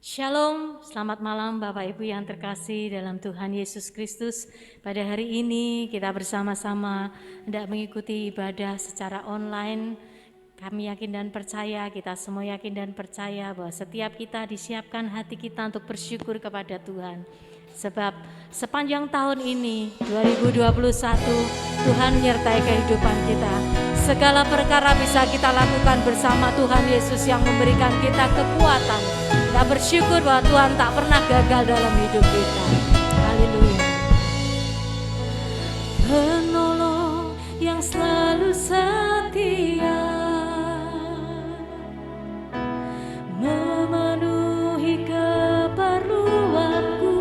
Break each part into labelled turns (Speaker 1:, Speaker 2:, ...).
Speaker 1: Shalom, selamat malam Bapak Ibu yang terkasih dalam Tuhan Yesus Kristus. Pada hari ini kita bersama-sama hendak mengikuti ibadah secara online. Kami yakin dan percaya, kita semua yakin dan percaya bahwa setiap kita disiapkan hati kita untuk bersyukur kepada Tuhan. Sebab sepanjang tahun ini 2021 Tuhan menyertai kehidupan kita. Segala perkara bisa kita lakukan bersama Tuhan Yesus yang memberikan kita kekuatan. Kita bersyukur bahwa Tuhan tak pernah gagal dalam hidup kita. Haleluya. Penolong yang selalu setia, memenuhi keperluanku,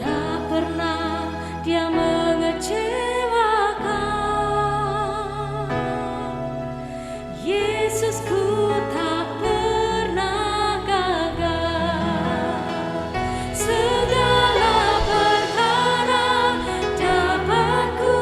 Speaker 1: tak pernah Dia mengecewakan. Yesusku tak pernah gagal. Segala perkara dapat ku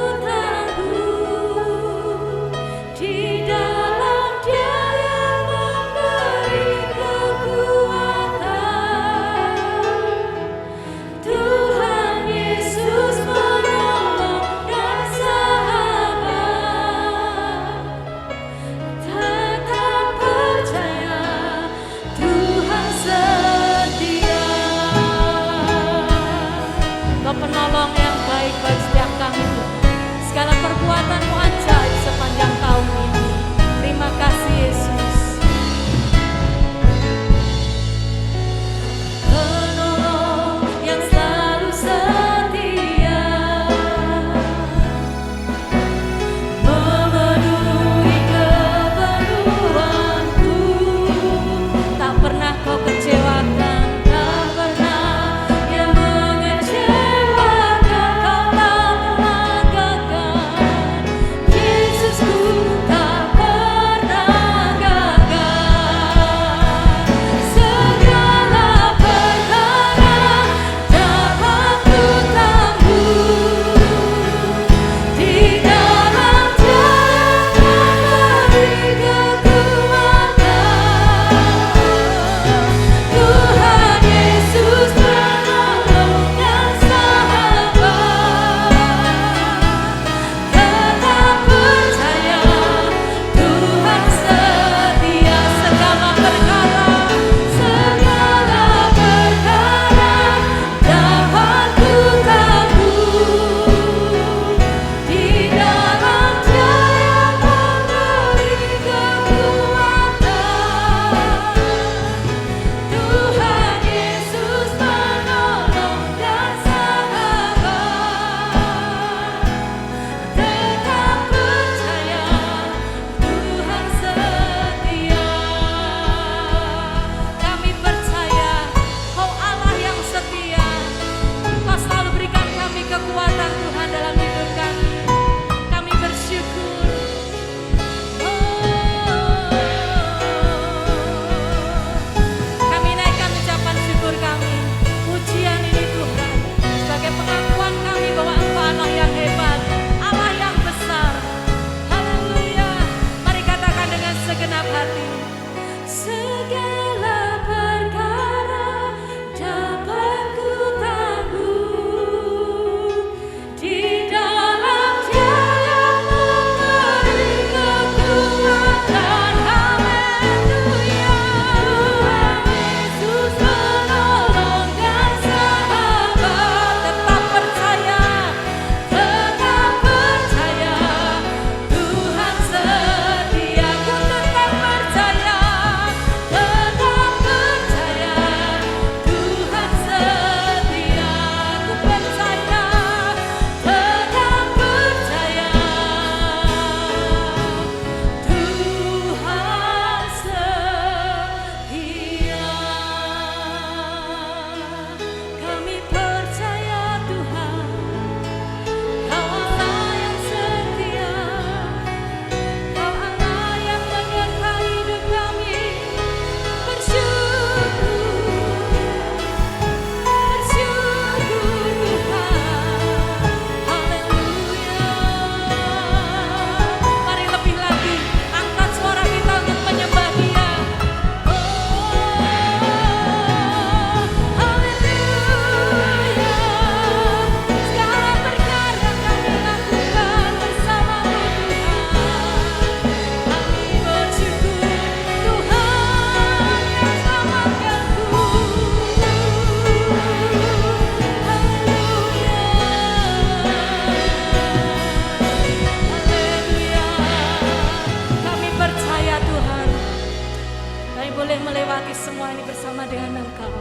Speaker 1: boleh melewati semua ini bersama dengan Engkau.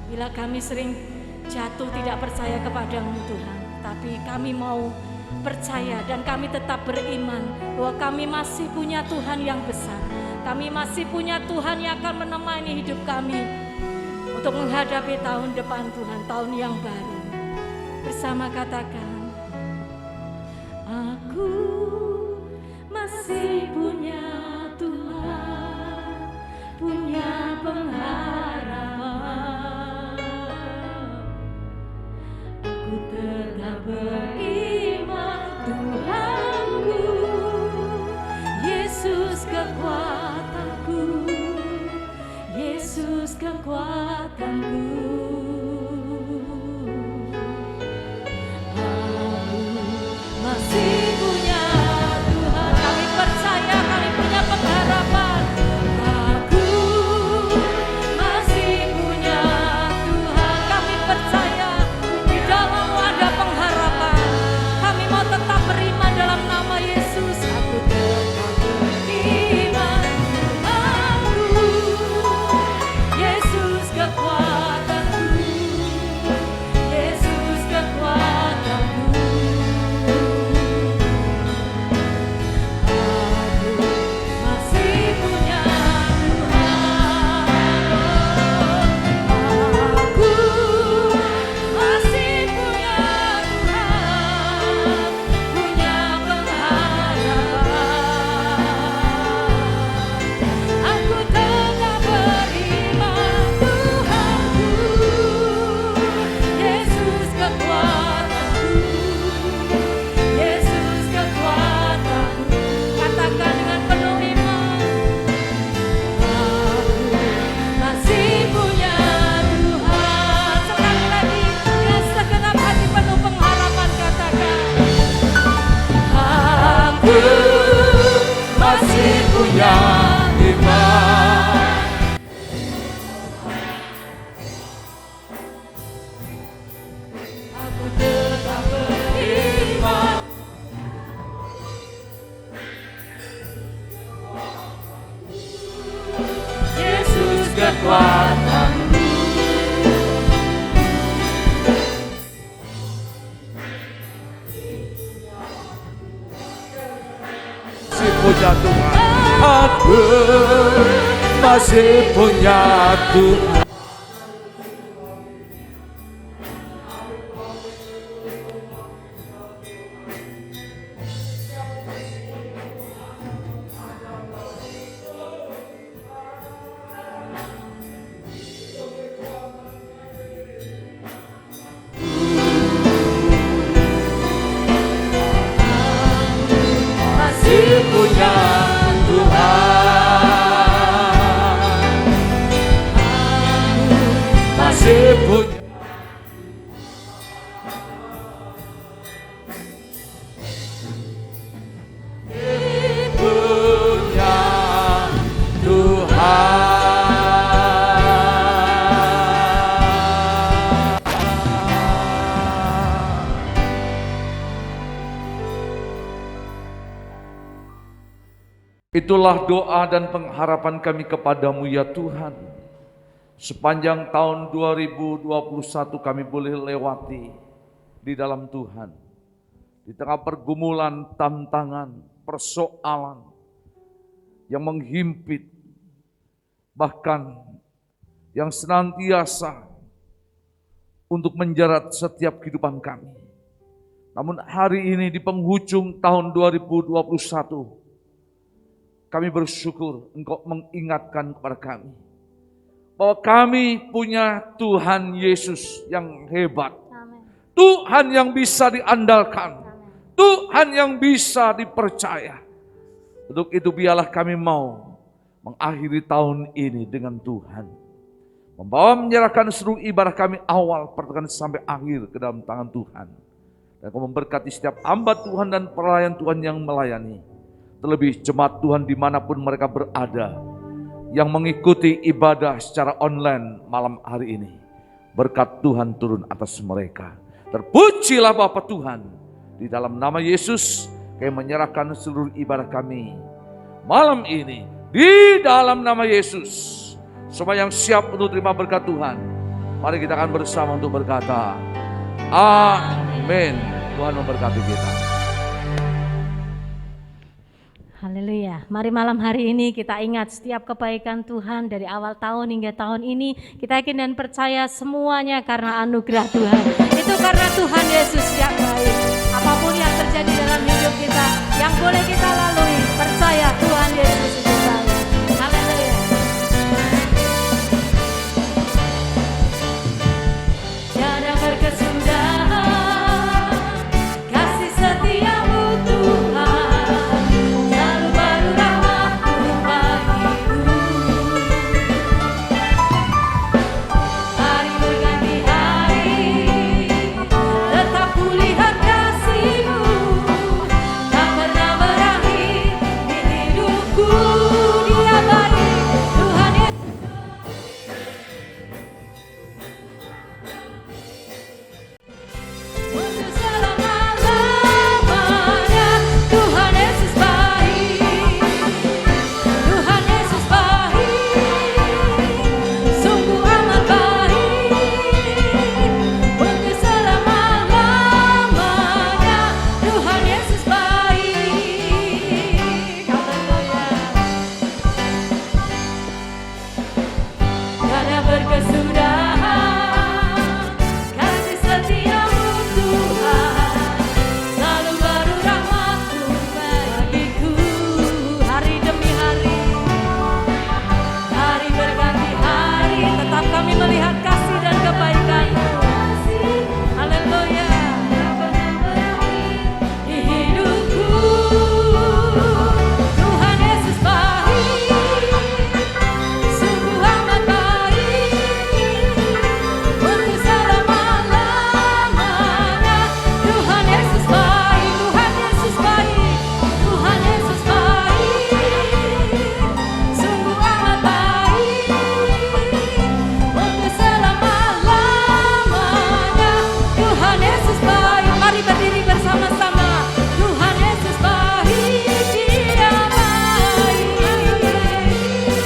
Speaker 1: Bila kami sering jatuh tidak percaya kepadamu Tuhan, tapi kami mau percaya dan kami tetap beriman bahwa kami masih punya Tuhan yang besar. Kami masih punya Tuhan yang akan menemani hidup kami untuk menghadapi tahun depan Tuhan, tahun yang baru. Bersama katakan, aku masih punya Tuhan, punya pengharapan. Aku tetap beriman, Tuhanku, Yesus kekuatanku, Yesus kekuatanku. Masih punya Tuhan, kami percaya, kami punya pengharapan. Aku masih punya Tuhan, kami percaya di dalam-Mu ada pengharapan. Kami mau tetap beriman dalam nama Yesus. Aku tetap beriman, Tuhanku, Yesus kekuatanku, Yesus kekuatanku. Masih punya iman. Aku tetap beriman. Yesus kekuatanku.
Speaker 2: Punya Tuhan, aku masih punya Tuhan. Punya Tuhan, masih punya. Punya Tuhan. Itulah doa dan pengharapan kami kepadamu ya Tuhan. Sepanjang tahun 2021 kami boleh lewati di dalam Tuhan. Di tengah pergumulan, tantangan, persoalan yang menghimpit, bahkan yang senantiasa untuk menjerat setiap kehidupan kami. Namun hari ini di penghujung tahun 2021, kami bersyukur Engkau mengingatkan kepada kami bahwa kami punya Tuhan Yesus yang hebat.
Speaker 1: Amen.
Speaker 2: Tuhan yang bisa diandalkan. Amen. Tuhan yang bisa dipercaya. Untuk itu biarlah kami mau mengakhiri tahun ini dengan Tuhan. Membawa menyerahkan seluruh ibadah kami awal pertengahan sampai akhir ke dalam tangan Tuhan. Dan Engkau memberkati setiap hamba Tuhan dan pelayan Tuhan yang melayani. Terlebih jemaat Tuhan dimanapun mereka berada, yang mengikuti ibadah secara online malam hari ini. Berkat Tuhan turun atas mereka. Terpujilah Bapa Tuhan. Di dalam nama Yesus, kami menyerahkan seluruh ibadah kami malam ini Di dalam nama Yesus, semua yang siap untuk terima berkat Tuhan, mari kita akan bersama untuk berkata, amin. Tuhan memberkati kita.
Speaker 1: Haleluya. Mari malam hari ini kita ingat setiap kebaikan Tuhan dari awal tahun hingga tahun ini. Kita yakin dan percaya semuanya karena anugerah Tuhan. Itu karena Tuhan Yesus yang baik. Apapun yang terjadi dalam hidup kita, yang boleh kita lalui, percaya Tuhan Yesus itu baik. Haleluya. Tiada berkesudahan kasih setiamu Tuhan, selalu baru rahmat-Mu bagiku. Hari berganti hari, tetap kulihat kasih-Mu, tak pernah berakhir di hidupku. Dia baik, Tuhan Yesus. Untuk selama-lamanya Tuhan Yesus baik. Tuhan Yesus baik, sungguh amat baik. Untuk selama-lamanya Tuhan Yesus baik. Tiada berkesudahan kasih setiamu Tuhan, selalu baru rahmat-Mu bagiku. Hari demi hari, hari berganti hari, tetap kami melihat kasih dan kebaikan-Mu. Haleluya. Di hidupku Tuhan Yesus baik, sungguh amat baik. Untuk selama-lamanya Tuhan Yesus baik. Tuhan Yesus baik. Tuhan Yesus baik, sungguh amat baik. Untuk selama-lamanya Tuhan Yesus baik. Mari berdiri bersama-sama. Tuhan Yesus baik, Dia baik,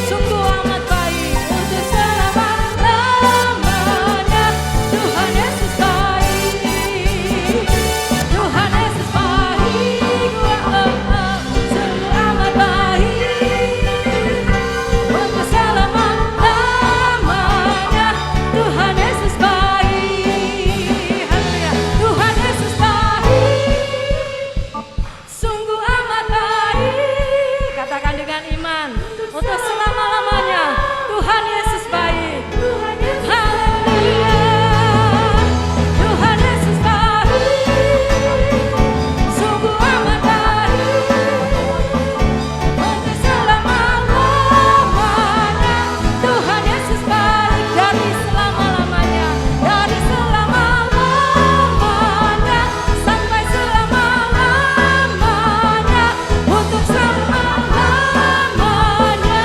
Speaker 1: sungguh amat baik. Untuk selama-lamanya Tuhan Yesus baik. Tuhan Yesus baik, sungguh amat baik. Untuk selama-lamanya Tuhan Yesus baik. Haleluya. Tuhan Yesus baik, sungguh amat baik. Katakan dengan iman, untuk selama-lamanya Tuhan Yesus baik. Haleluya. Tuhan Yesus baik, sungguh amat baik. Untuk selama-lamanya Tuhan Yesus baik. Dari selama-lamanya, dari selama-lamanya sampai selama-lamanya. Untuk selama-lamanya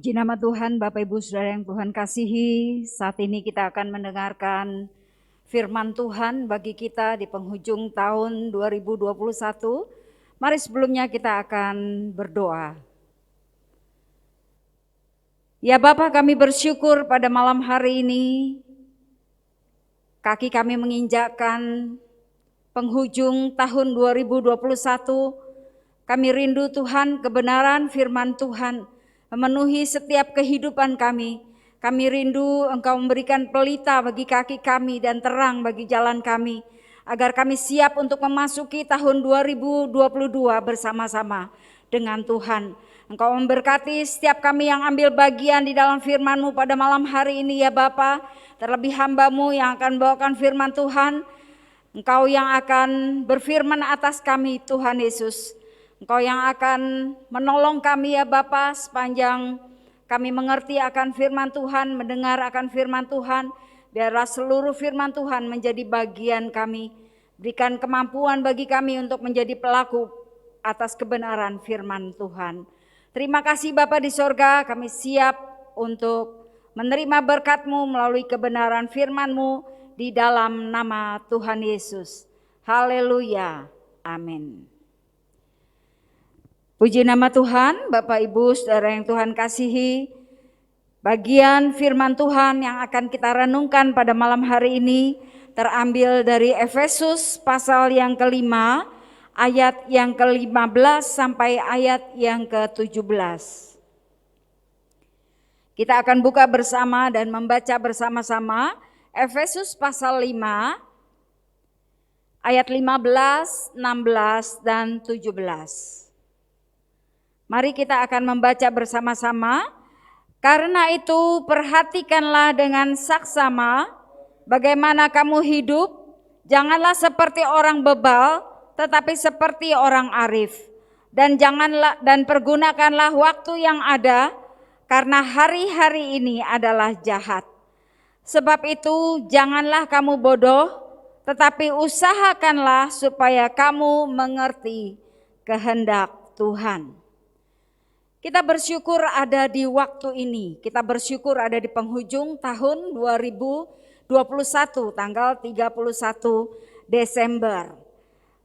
Speaker 3: Puji nama Tuhan, Bapak Ibu Saudara yang Tuhan kasihi. Saat ini kita akan mendengarkan firman Tuhan bagi kita di penghujung tahun 2021. Mari sebelumnya kita akan berdoa. Ya Bapa, kami bersyukur pada malam hari ini kaki kami menginjakkan penghujung tahun 2021. Kami rindu Tuhan kebenaran firman Tuhan memenuhi setiap kehidupan kami. Kami rindu Engkau memberikan pelita bagi kaki kami dan terang bagi jalan kami, agar kami siap untuk memasuki tahun 2022 bersama-sama dengan Tuhan. Engkau memberkati setiap kami yang ambil bagian di dalam firman-Mu pada malam hari ini ya Bapa. Terlebih hamba-Mu yang akan bawakan firman Tuhan. Engkau yang akan berfirman atas kami Tuhan Yesus. Engkau yang akan menolong kami ya Bapa sepanjang kami mengerti akan firman Tuhan, mendengar akan firman Tuhan. Biarlah seluruh firman Tuhan menjadi bagian kami. Berikan kemampuan bagi kami untuk menjadi pelaku atas kebenaran firman Tuhan. Terima kasih Bapa di sorga, kami siap untuk menerima berkat-Mu melalui kebenaran firman-Mu di dalam nama Tuhan Yesus. Haleluya. Amin. Puji nama Tuhan, Bapak Ibu Saudara yang Tuhan kasihi. Bagian firman Tuhan yang akan kita renungkan pada malam hari ini terambil dari Efesus pasal yang kelima, ayat yang ke-15 sampai ayat yang ke-17. Kita akan buka bersama dan membaca bersama-sama Efesus pasal 5, ayat 15, 16, dan 17. Mari kita akan membaca bersama-sama. Karena itu perhatikanlah dengan saksama bagaimana kamu hidup. Janganlah seperti orang bebal, tetapi seperti orang arif. Dan pergunakanlah waktu yang ada, karena hari-hari ini adalah jahat. Sebab itu janganlah kamu bodoh, tetapi usahakanlah supaya kamu mengerti kehendak Tuhan. Kita bersyukur ada di waktu ini, kita bersyukur ada di penghujung tahun 2021, tanggal 31 Desember.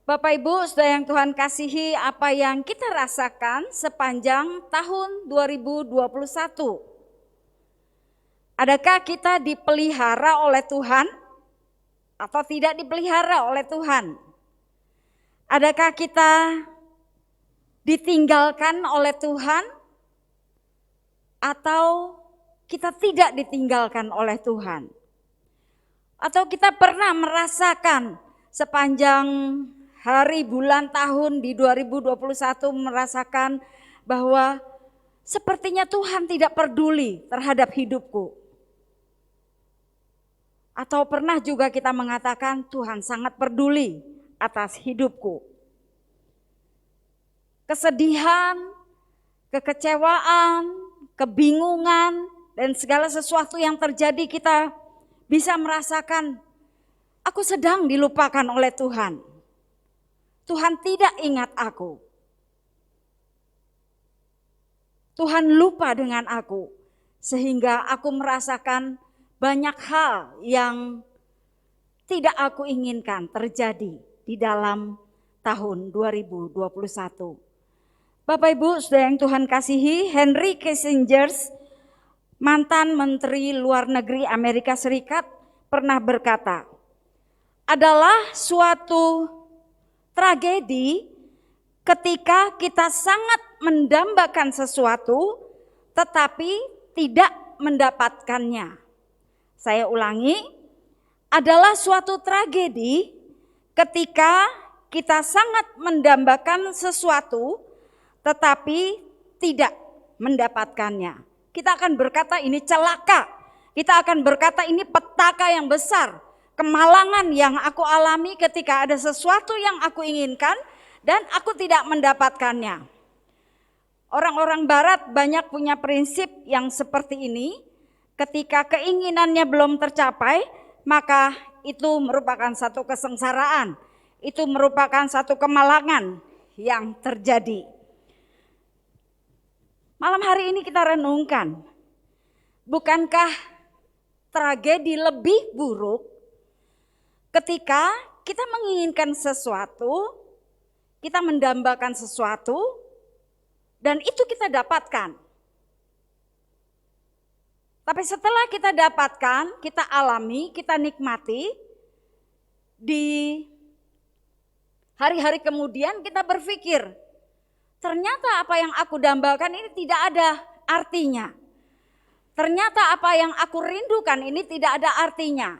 Speaker 3: Bapak Ibu, Saudara yang Tuhan kasihi, apa yang kita rasakan sepanjang tahun 2021? Adakah kita dipelihara oleh Tuhan atau tidak dipelihara oleh Tuhan? Adakah kita ditinggalkan oleh Tuhan atau kita tidak ditinggalkan oleh Tuhan? Atau kita pernah merasakan sepanjang hari, bulan, tahun di 2021 merasakan bahwa sepertinya Tuhan tidak peduli terhadap hidupku? Atau pernah juga kita mengatakan Tuhan sangat peduli atas hidupku? Kesedihan, kekecewaan, kebingungan, dan segala sesuatu yang terjadi kita bisa merasakan, aku sedang dilupakan oleh Tuhan. Tuhan tidak ingat aku. Tuhan lupa dengan aku, sehingga aku merasakan banyak hal yang tidak aku inginkan terjadi di dalam tahun 2021. Bapak Ibu Saudara yang Tuhan kasihi, Henry Kissinger, mantan Menteri Luar Negeri Amerika Serikat, pernah berkata, adalah suatu tragedi ketika kita sangat mendambakan sesuatu tetapi tidak mendapatkannya. Saya ulangi, adalah suatu tragedi ketika kita sangat mendambakan sesuatu tetapi tidak mendapatkannya. Kita akan berkata ini celaka. Kita akan berkata ini petaka yang besar. Kemalangan yang aku alami ketika ada sesuatu yang aku inginkan dan aku tidak mendapatkannya. Orang-orang barat banyak punya prinsip yang seperti ini. Ketika keinginannya belum tercapai, maka itu merupakan satu kesengsaraan. Itu merupakan satu kemalangan yang terjadi. Malam hari ini kita renungkan, bukankah tragedi lebih buruk ketika kita menginginkan sesuatu, kita mendambakan sesuatu, dan itu kita dapatkan. Tapi setelah kita dapatkan, kita alami, kita nikmati, di hari-hari kemudian kita berpikir, ternyata apa yang aku dambakan ini tidak ada artinya. Ternyata apa yang aku rindukan ini tidak ada artinya.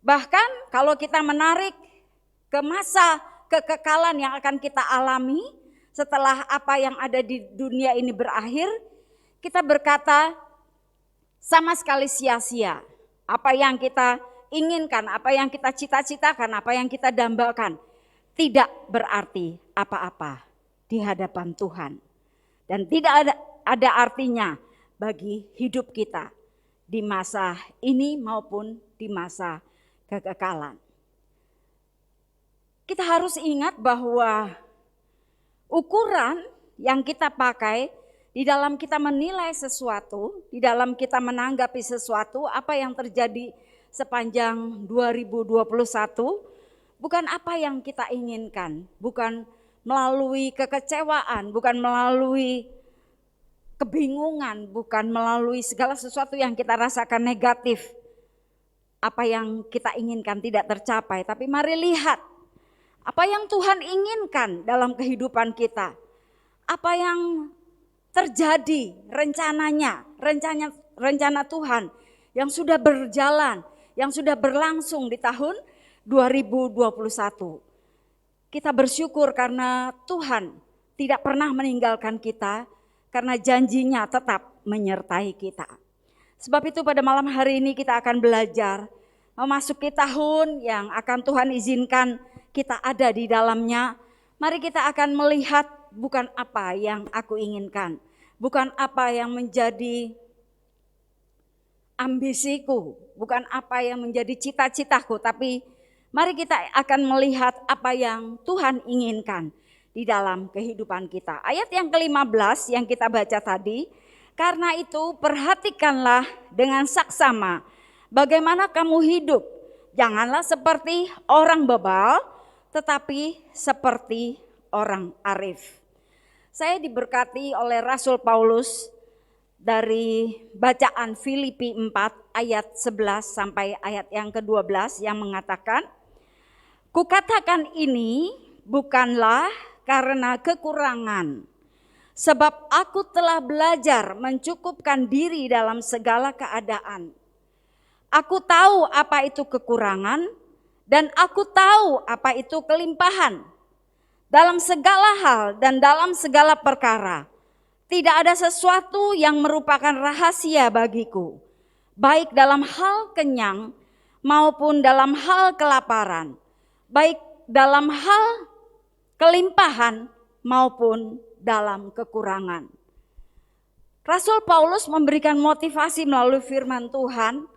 Speaker 3: Bahkan kalau kita menarik ke masa kekekalan yang akan kita alami setelah apa yang ada di dunia ini berakhir, kita berkata sama sekali sia-sia. Apa yang kita inginkan, apa yang kita cita-citakan, apa yang kita dambakan tidak berarti apa-apa di hadapan Tuhan. Dan tidak ada artinya bagi hidup kita di masa ini maupun di masa kekekalan. Kita harus ingat bahwa ukuran yang kita pakai di dalam kita menilai sesuatu, di dalam kita menanggapi sesuatu, apa yang terjadi sepanjang 2021, bukan apa yang kita inginkan, bukan melalui kekecewaan, bukan melalui kebingungan, bukan melalui segala sesuatu yang kita rasakan negatif. Apa yang kita inginkan tidak tercapai, tapi mari lihat apa yang Tuhan inginkan dalam kehidupan kita. Apa yang terjadi rencananya, rencana Tuhan yang sudah berjalan, yang sudah berlangsung di tahun 2021. Kita bersyukur karena Tuhan tidak pernah meninggalkan kita, karena janjinya tetap menyertai kita. Sebab itu pada malam hari ini kita akan belajar memasuki tahun yang akan Tuhan izinkan kita ada di dalamnya. Mari kita akan melihat bukan apa yang aku inginkan, bukan apa yang menjadi ambisiku, bukan apa yang menjadi cita-citaku, tapi mari kita akan melihat apa yang Tuhan inginkan di dalam kehidupan kita. Ayat yang ke-15 yang kita baca tadi, karena itu perhatikanlah dengan saksama bagaimana kamu hidup. Janganlah seperti orang bebal, tetapi seperti orang arif. Saya diberkati oleh Rasul Paulus dari bacaan Filipi 4 ayat 11 sampai ayat yang ke-12 yang mengatakan, kukatakan ini bukanlah karena kekurangan, sebab aku telah belajar mencukupkan diri dalam segala keadaan. Aku tahu apa itu kekurangan dan aku tahu apa itu kelimpahan. Dalam segala hal dan dalam segala perkara, tidak ada sesuatu yang merupakan rahasia bagiku, baik dalam hal kenyang maupun dalam hal kelaparan, baik dalam hal kelimpahan maupun dalam kekurangan. Rasul Paulus memberikan motivasi melalui firman Tuhan,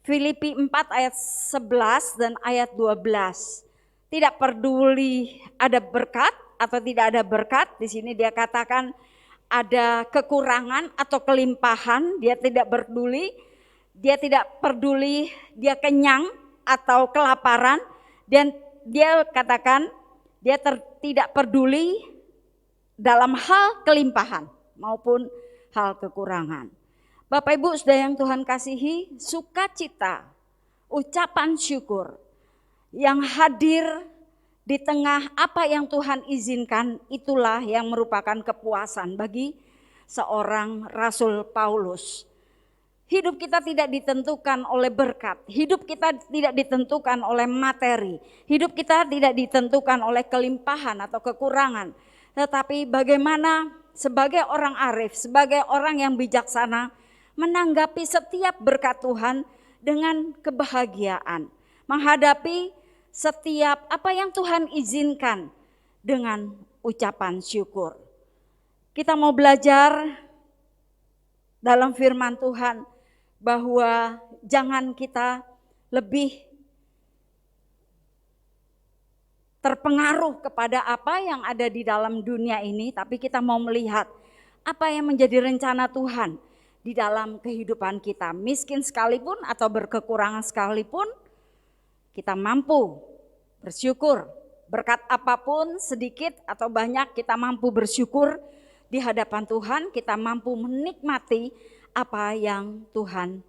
Speaker 3: Filipi 4 ayat 11 dan ayat 12. Tidak peduli ada berkat atau tidak ada berkat, di sini dia katakan ada kekurangan atau kelimpahan, dia tidak peduli. Dia tidak peduli dia kenyang atau kelaparan, dan dia katakan dia tidak peduli dalam hal kelimpahan maupun hal kekurangan. Bapak Ibu Saudara yang Tuhan kasihi, sukacita, ucapan syukur yang hadir di tengah apa yang Tuhan izinkan, itulah yang merupakan kepuasan bagi seorang Rasul Paulus. Hidup kita tidak ditentukan oleh berkat, hidup kita tidak ditentukan oleh materi, hidup kita tidak ditentukan oleh kelimpahan atau kekurangan. Tetapi bagaimana sebagai orang arif, sebagai orang yang bijaksana, menanggapi setiap berkat Tuhan dengan kebahagiaan, menghadapi setiap apa yang Tuhan izinkan dengan ucapan syukur. Kita mau belajar dalam firman Tuhan bahwa jangan kita lebih terpengaruh kepada apa yang ada di dalam dunia ini, tapi kita mau melihat apa yang menjadi rencana Tuhan di dalam kehidupan kita. Miskin sekalipun atau berkekurangan sekalipun, kita mampu bersyukur. Berkat apapun, sedikit atau banyak, kita mampu bersyukur di hadapan Tuhan, kita mampu menikmati apa yang Tuhan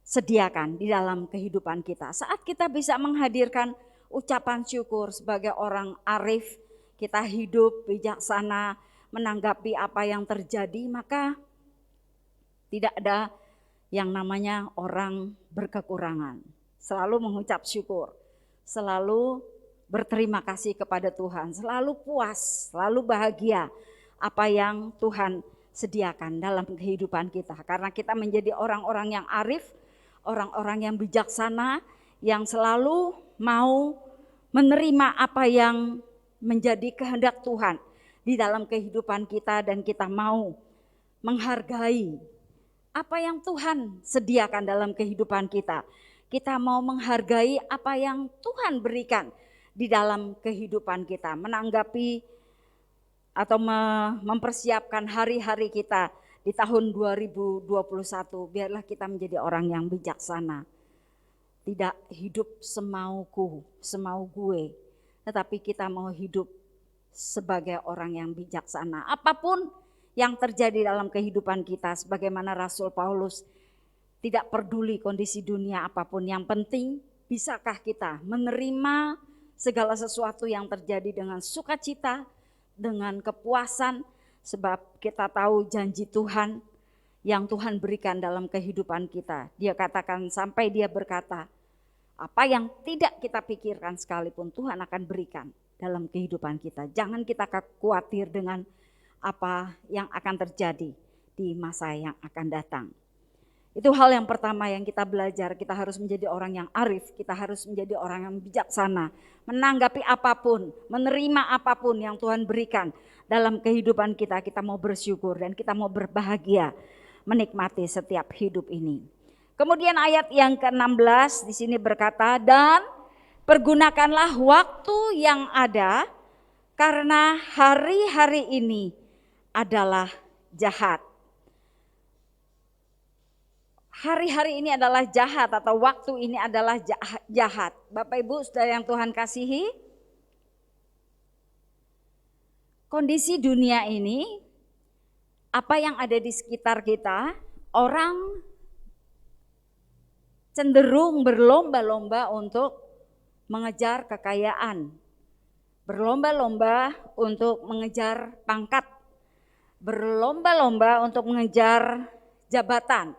Speaker 3: sediakan di dalam kehidupan kita. Saat kita bisa menghadirkan ucapan syukur sebagai orang arif, kita hidup bijaksana menanggapi apa yang terjadi, maka tidak ada yang namanya orang berkekurangan. Selalu mengucap syukur, selalu berterima kasih kepada Tuhan, selalu puas, selalu bahagia apa yang Tuhan sediakan dalam kehidupan kita. Karena kita menjadi orang-orang yang arif, orang-orang yang bijaksana, yang selalu mau menerima apa yang menjadi kehendak Tuhan di dalam kehidupan kita, dan kita mau menghargai apa yang Tuhan sediakan dalam kehidupan kita. Kita mau menghargai apa yang Tuhan berikan di dalam kehidupan kita, menanggapi atau mempersiapkan hari-hari kita di tahun 2021. Biarlah kita menjadi orang yang bijaksana, tidak hidup semauku, semau gue, tetapi kita mau hidup sebagai orang yang bijaksana. Apapun yang terjadi dalam kehidupan kita, sebagaimana Rasul Paulus, tidak peduli kondisi dunia apapun, yang penting bisakah kita menerima segala sesuatu yang terjadi dengan sukacita, dengan kepuasan, sebab kita tahu janji Tuhan yang Tuhan berikan dalam kehidupan kita. Dia katakan, sampai dia berkata, apa yang tidak kita pikirkan sekalipun Tuhan akan berikan dalam kehidupan kita. Jangan kita khawatir dengan apa yang akan terjadi di masa yang akan datang. Itu hal yang pertama yang kita belajar. Kita harus menjadi orang yang arif, kita harus menjadi orang yang bijaksana, menanggapi apapun, menerima apapun yang Tuhan berikan dalam kehidupan kita. Kita mau bersyukur dan kita mau berbahagia menikmati setiap hidup ini. Kemudian ayat yang ke-16 di sini berkata, dan pergunakanlah waktu yang ada, karena hari-hari ini adalah jahat. Hari-hari ini adalah jahat, atau waktu ini adalah jahat. Bapak Ibu saudara yang Tuhan kasihi, kondisi dunia ini, apa yang ada di sekitar kita, orang cenderung berlomba-lomba untuk mengejar kekayaan, berlomba-lomba untuk mengejar pangkat, berlomba-lomba untuk mengejar jabatan,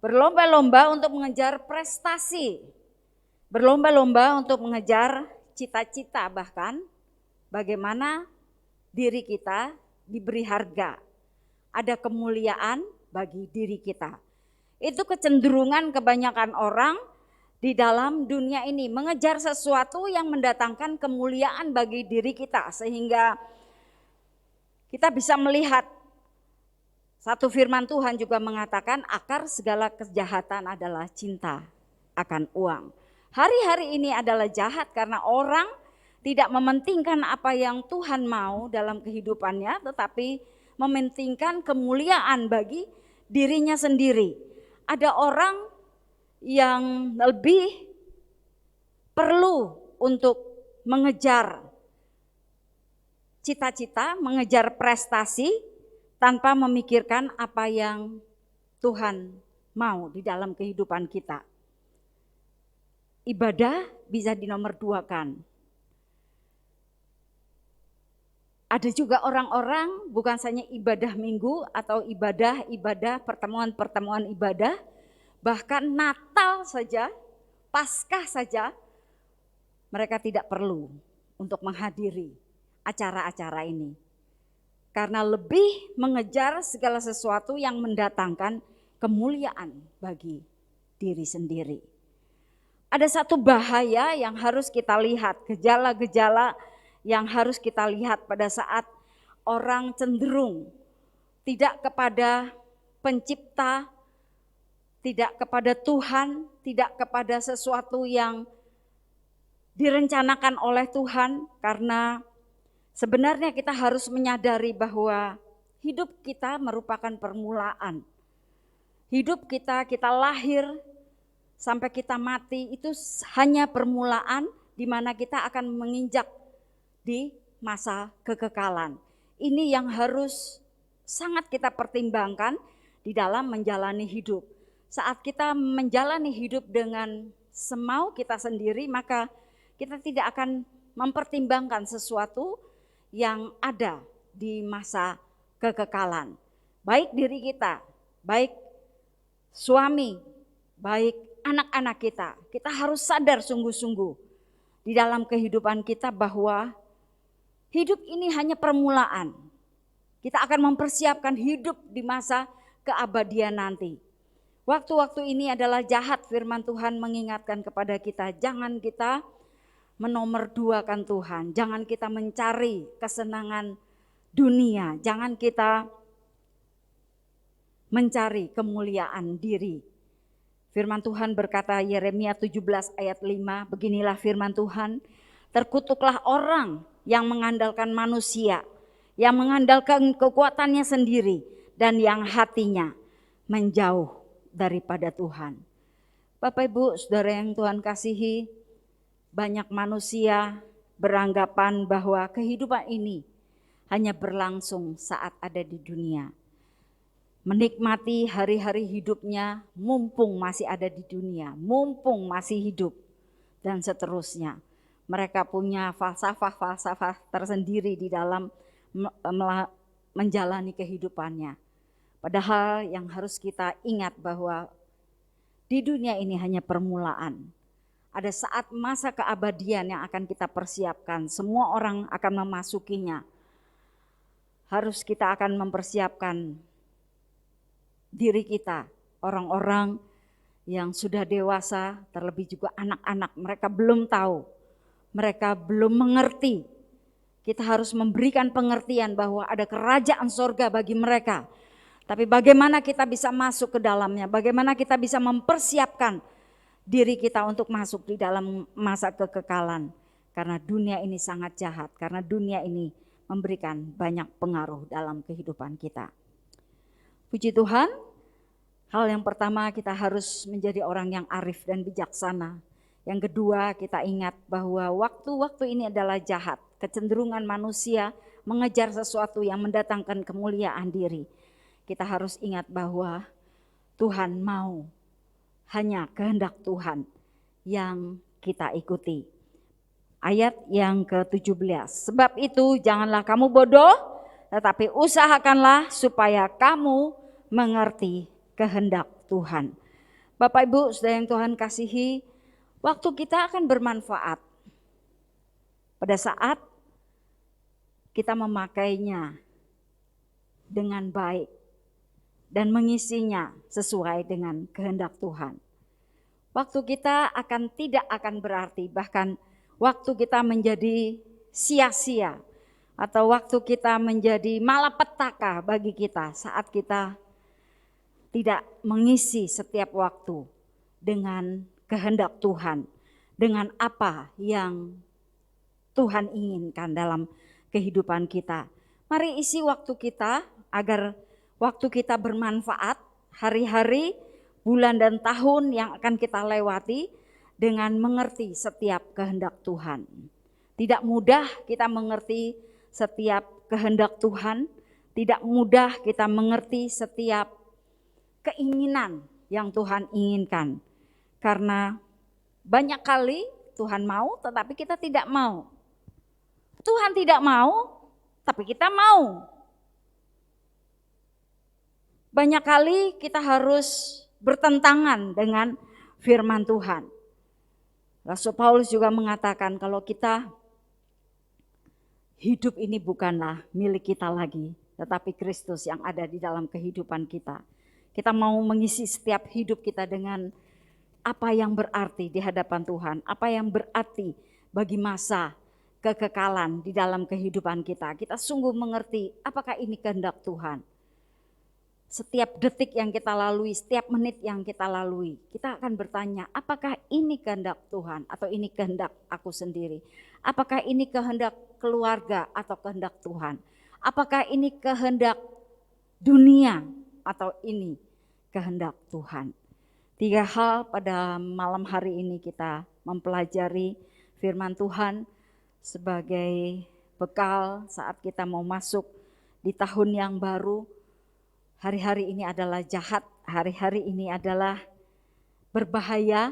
Speaker 3: berlomba-lomba untuk mengejar prestasi, berlomba-lomba untuk mengejar cita-cita, bahkan bagaimana diri kita diberi harga, ada kemuliaan bagi diri kita. Itu kecenderungan kebanyakan orang di dalam dunia ini, mengejar sesuatu yang mendatangkan kemuliaan bagi diri kita, sehingga kita bisa melihat satu firman Tuhan juga mengatakan, akar segala kejahatan adalah cinta akan uang. Hari-hari ini adalah jahat karena orang tidak mementingkan apa yang Tuhan mau dalam kehidupannya, tetapi mementingkan kemuliaan bagi dirinya sendiri. Ada orang yang lebih perlu untuk mengejar cita-cita, mengejar prestasi, tanpa memikirkan apa yang Tuhan mau di dalam kehidupan kita. Ibadah bisa dinomorduakan. Ada juga orang-orang bukan hanya ibadah minggu atau ibadah pertemuan ibadah, bahkan Natal saja, Paskah saja, mereka tidak perlu untuk menghadiri acara-acara ini. Karena lebih mengejar segala sesuatu yang mendatangkan kemuliaan bagi diri sendiri. Ada satu bahaya yang harus kita lihat, gejala-gejala yang harus kita lihat pada saat orang cenderung tidak kepada pencipta, tidak kepada Tuhan, tidak kepada sesuatu yang direncanakan oleh Tuhan, karena sebenarnya kita harus menyadari bahwa hidup kita merupakan permulaan. Hidup kita lahir sampai kita mati itu hanya permulaan di mana kita akan menginjak di masa kekekalan. Ini yang harus sangat kita pertimbangkan di dalam menjalani hidup. Saat kita menjalani hidup dengan semau kita sendiri, maka kita tidak akan mempertimbangkan sesuatu yang ada di masa kekekalan. Baik diri kita, baik suami, baik anak-anak kita harus sadar sungguh-sungguh di dalam kehidupan kita bahwa hidup ini hanya permulaan. Kita akan mempersiapkan hidup di masa keabadian nanti. Waktu-waktu ini adalah jahat, firman Tuhan mengingatkan kepada kita, jangan kita menomorduakan Tuhan, jangan kita mencari kesenangan dunia, jangan kita mencari kemuliaan diri. Firman Tuhan berkata, Yeremia 17 ayat 5, beginilah firman Tuhan, terkutuklah orang yang mengandalkan manusia, yang mengandalkan kekuatannya sendiri, dan yang hatinya menjauh daripada Tuhan. Bapak Ibu, saudara yang Tuhan kasihi, banyak manusia beranggapan bahwa kehidupan ini hanya berlangsung saat ada di dunia. Menikmati hari-hari hidupnya mumpung masih ada di dunia, mumpung masih hidup, dan seterusnya. Mereka punya falsafah-falsafah tersendiri di dalam menjalani kehidupannya. Padahal yang harus kita ingat bahwa di dunia ini hanya permulaan. Ada saat masa keabadian yang akan kita persiapkan, semua orang akan memasukinya. Harus kita akan mempersiapkan diri kita, orang-orang yang sudah dewasa, terlebih juga anak-anak, mereka belum tahu, mereka belum mengerti. Kita harus memberikan pengertian bahwa ada kerajaan sorga bagi mereka. Tapi bagaimana kita bisa masuk ke dalamnya, bagaimana kita bisa mempersiapkan diri kita untuk masuk di dalam masa kekekalan. Karena dunia ini sangat jahat, karena dunia ini memberikan banyak pengaruh dalam kehidupan kita. Puji Tuhan, hal yang pertama kita harus menjadi orang yang arif dan bijaksana. Yang kedua, kita ingat bahwa waktu-waktu ini adalah jahat. Kecenderungan manusia mengejar sesuatu yang mendatangkan kemuliaan diri. Kita harus ingat bahwa Tuhan mau hanya kehendak Tuhan yang kita ikuti. Ayat yang ke-17, sebab itu janganlah kamu bodoh, tetapi usahakanlah supaya kamu mengerti kehendak Tuhan. Bapak Ibu, saudara yang Tuhan kasihi, waktu kita akan bermanfaat pada saat kita memakainya dengan baik dan mengisinya sesuai dengan kehendak Tuhan. Waktu kita tidak akan berarti, bahkan waktu kita menjadi sia-sia atau waktu kita menjadi malapetaka bagi kita saat kita tidak mengisi setiap waktu dengan kehendak Tuhan, dengan apa yang Tuhan inginkan dalam kehidupan kita. Mari isi waktu kita agar waktu kita bermanfaat hari-hari, bulan dan tahun yang akan kita lewati dengan mengerti setiap kehendak Tuhan. Tidak mudah kita mengerti setiap kehendak Tuhan, tidak mudah kita mengerti setiap keinginan yang Tuhan inginkan. Karena banyak kali Tuhan mau tetapi kita tidak mau. Tuhan tidak mau tapi kita mau. Banyak kali kita harus bertentangan dengan firman Tuhan. Rasul Paulus juga mengatakan kalau kita hidup ini bukanlah milik kita lagi, tetapi Kristus yang ada di dalam kehidupan kita. Kita mau mengisi setiap hidup kita dengan apa yang berarti di hadapan Tuhan, apa yang berarti bagi masa kekekalan di dalam kehidupan kita. Kita sungguh mengerti apakah ini kehendak Tuhan. setiap detik yang kita lalui, setiap menit yang kita lalui, kita akan bertanya, apakah ini kehendak Tuhan atau ini kehendak aku sendiri? Apakah ini kehendak keluarga atau kehendak Tuhan? Apakah ini kehendak dunia atau ini kehendak Tuhan? 3 hal pada malam hari ini kita mempelajari firman Tuhan sebagai bekal saat kita mau masuk di tahun yang baru. Hari-hari ini adalah jahat, hari-hari ini adalah berbahaya.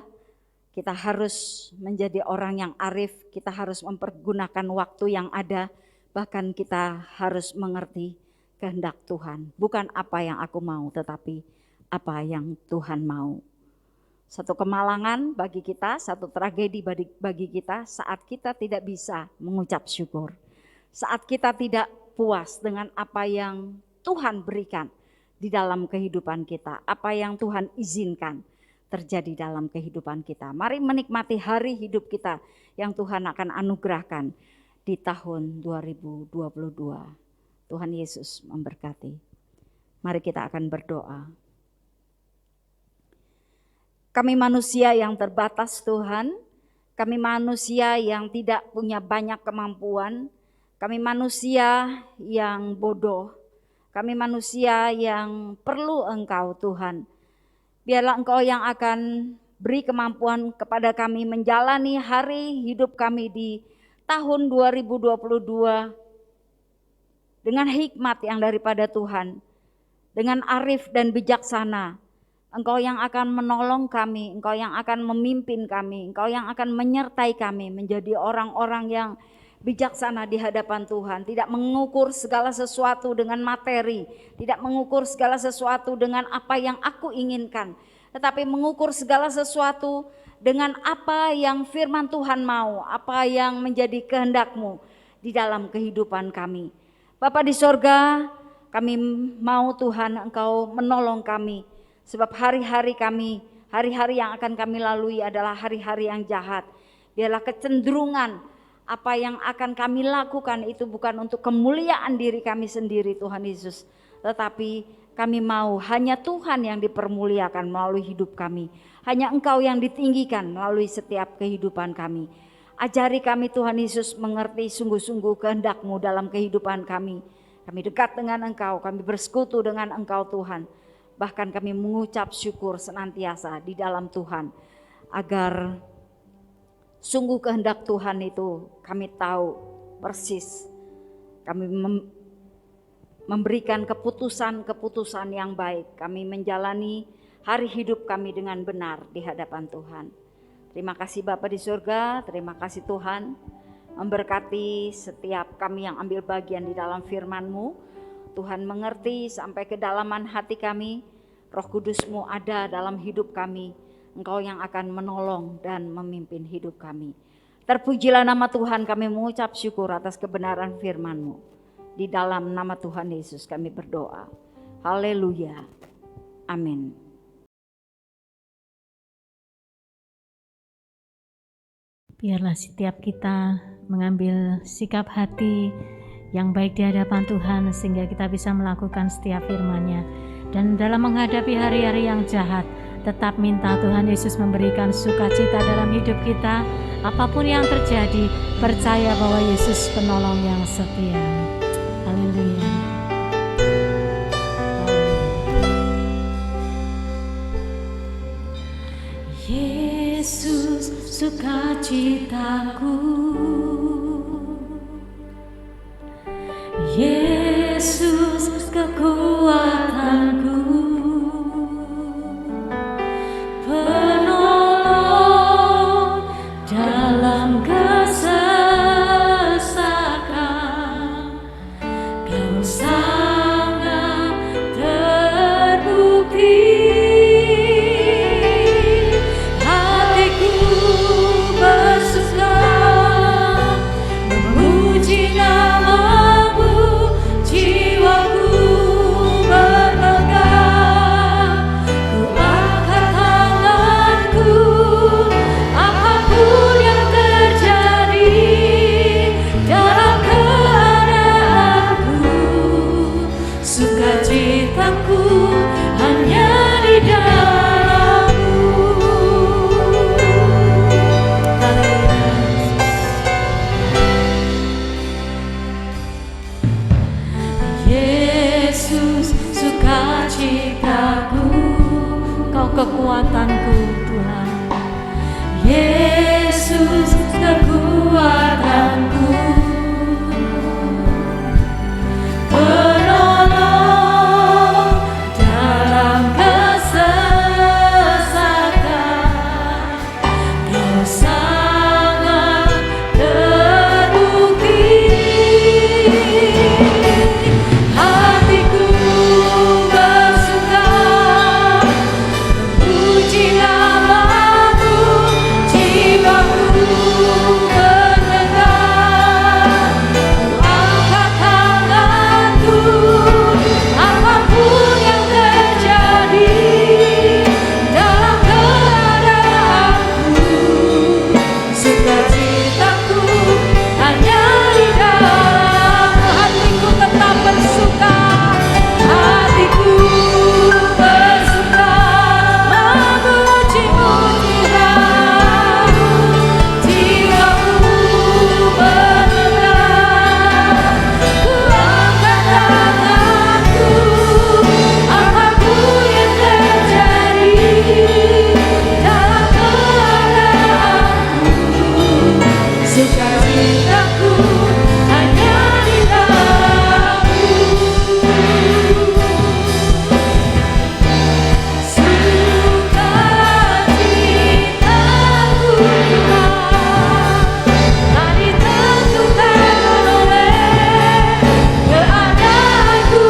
Speaker 3: Kita harus menjadi orang yang arif, kita harus mempergunakan waktu yang ada, bahkan kita harus mengerti kehendak Tuhan. Bukan apa yang aku mau, tetapi apa yang Tuhan mau. Satu kemalangan bagi kita, satu tragedi bagi kita saat kita tidak bisa mengucap syukur. Saat kita tidak puas dengan apa yang Tuhan berikan di dalam kehidupan kita, apa yang Tuhan izinkan terjadi dalam kehidupan kita. Mari menikmati hari hidup kita yang Tuhan akan anugerahkan di tahun 2022. Tuhan Yesus memberkati. Mari kita akan berdoa. Kami manusia yang terbatas Tuhan, kami manusia yang tidak punya banyak kemampuan, kami manusia yang bodoh, kami manusia yang perlu Engkau Tuhan. Biarlah Engkau yang akan beri kemampuan kepada kami menjalani hari hidup kami di tahun 2022 dengan hikmat yang daripada Tuhan, dengan arif dan bijaksana. Engkau yang akan menolong kami, Engkau yang akan memimpin kami, Engkau yang akan menyertai kami menjadi orang-orang yang bijaksana di hadapan Tuhan, tidak mengukur segala sesuatu dengan materi, tidak mengukur segala sesuatu dengan apa yang aku inginkan, tetapi mengukur segala sesuatu dengan apa yang firman Tuhan mau, apa yang menjadi kehendak-Mu di dalam kehidupan kami. Bapa di sorga, kami mau Tuhan Engkau menolong kami, sebab hari-hari kami, hari-hari yang akan kami lalui adalah hari-hari yang jahat. Biarlah kecenderungan apa yang akan kami lakukan itu bukan untuk kemuliaan diri kami sendiri Tuhan Yesus, tetapi kami mau hanya Tuhan yang dipermuliakan melalui hidup kami, hanya Engkau yang ditinggikan melalui setiap kehidupan kami. Ajari kami Tuhan Yesus mengerti sungguh-sungguh kehendak-Mu dalam kehidupan kami. Kami dekat dengan Engkau, kami bersekutu dengan Engkau Tuhan, bahkan kami mengucap syukur senantiasa di dalam Tuhan, agar sungguh kehendak Tuhan itu kami tahu persis. Kami memberikan keputusan-keputusan yang baik. Kami menjalani hari hidup kami dengan benar di hadapan Tuhan. Terima kasih Bapa di surga, terima kasih Tuhan. Memberkati setiap kami yang ambil bagian di dalam firman-Mu. Tuhan mengerti sampai kedalaman hati kami. Roh Kudus-Mu ada dalam hidup kami. Engkau yang akan menolong dan memimpin hidup kami. Terpujilah nama Tuhan, kami mengucap syukur atas kebenaran firman-Mu. Di dalam nama Tuhan Yesus kami berdoa. Haleluya. Amin.
Speaker 1: Biarlah setiap kita mengambil sikap hati yang baik di hadapan Tuhan, sehingga kita bisa melakukan setiap firman-Nya. Dan dalam menghadapi hari-hari yang jahat, tetap minta Tuhan Yesus memberikan sukacita dalam hidup kita. Apapun yang terjadi, percaya bahwa Yesus penolong yang setia. Haleluya. Yesus sukacitaku, Yesus kekuatanku, penolong dalam kesesakan, Kau sangat terbukti. Hatiku bersuka kekuatanku Tuhan. Yesus kekuatanku, penolong dalam kesesakan. Kau sangat terbukti. Hatiku bersuka memuji namamu, jiwaku mendengar. Ku angkat tanganku, apapun yang terjadi dalam keadaanku. Sukacitaku hanya di dalam. Hatiku tetap bersuka, hatiku bersuka memuji-Mu Tuhan. Jiwaku mendengar, ku angkat tanganku, apapun yang terjadi dalam keadaanku. Sukacitaku hanya di dalam-Mu. Sukacitaku tak ditentukan oleh keadaanku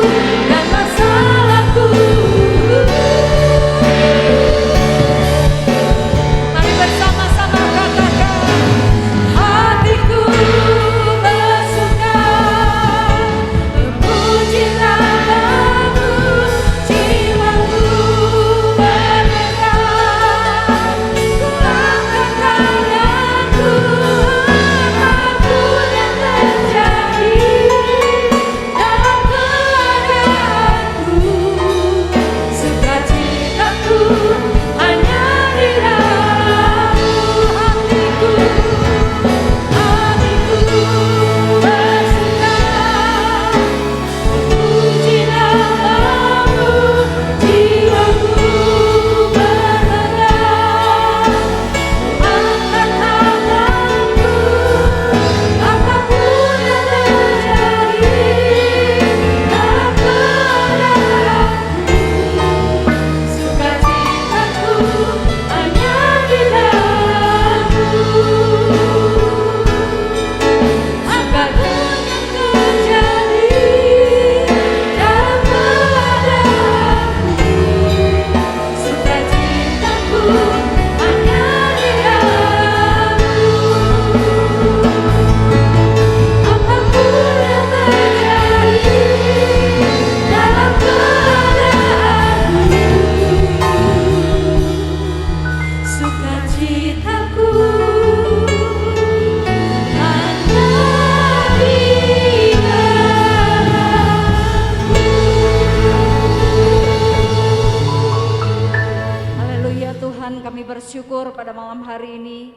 Speaker 1: dan masalahku. Mari bersama-sama katakan, hatiku bersuka memuji namamu, jiwaku mendengar. Ku angkat tanganku, apapun yang terjadi dalam keadaanku. Sukacitaku hanya di dalam-Mu. Hatiku bersuka memuji namamu, jiwaku mendengar. Ku angkat tanganku, apapun yang terjadi dalam keadaanku. Sukacitaku hanya di dalam-Mu. Apapun yang terjadi dalam keadaanku. Sukacitaku hanya di dalam-Mu. Apapun yang terjadi dalam keadaanku. Sukacitaku hanya di dalam-Mu.
Speaker 3: Haleluya Tuhan, kami bersyukur pada malam hari ini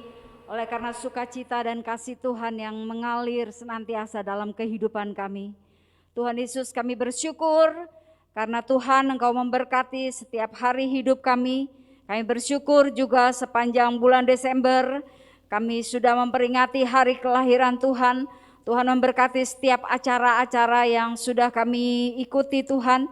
Speaker 3: oleh karena sukacita dan kasih Tuhan yang mengalir senantiasa dalam kehidupan kami. Tuhan Yesus, kami bersyukur karena Tuhan Engkau memberkati setiap hari hidup kami. Kami bersyukur juga sepanjang bulan Desember kami sudah memperingati hari kelahiran Tuhan. Tuhan memberkati setiap acara-acara yang sudah kami ikuti Tuhan.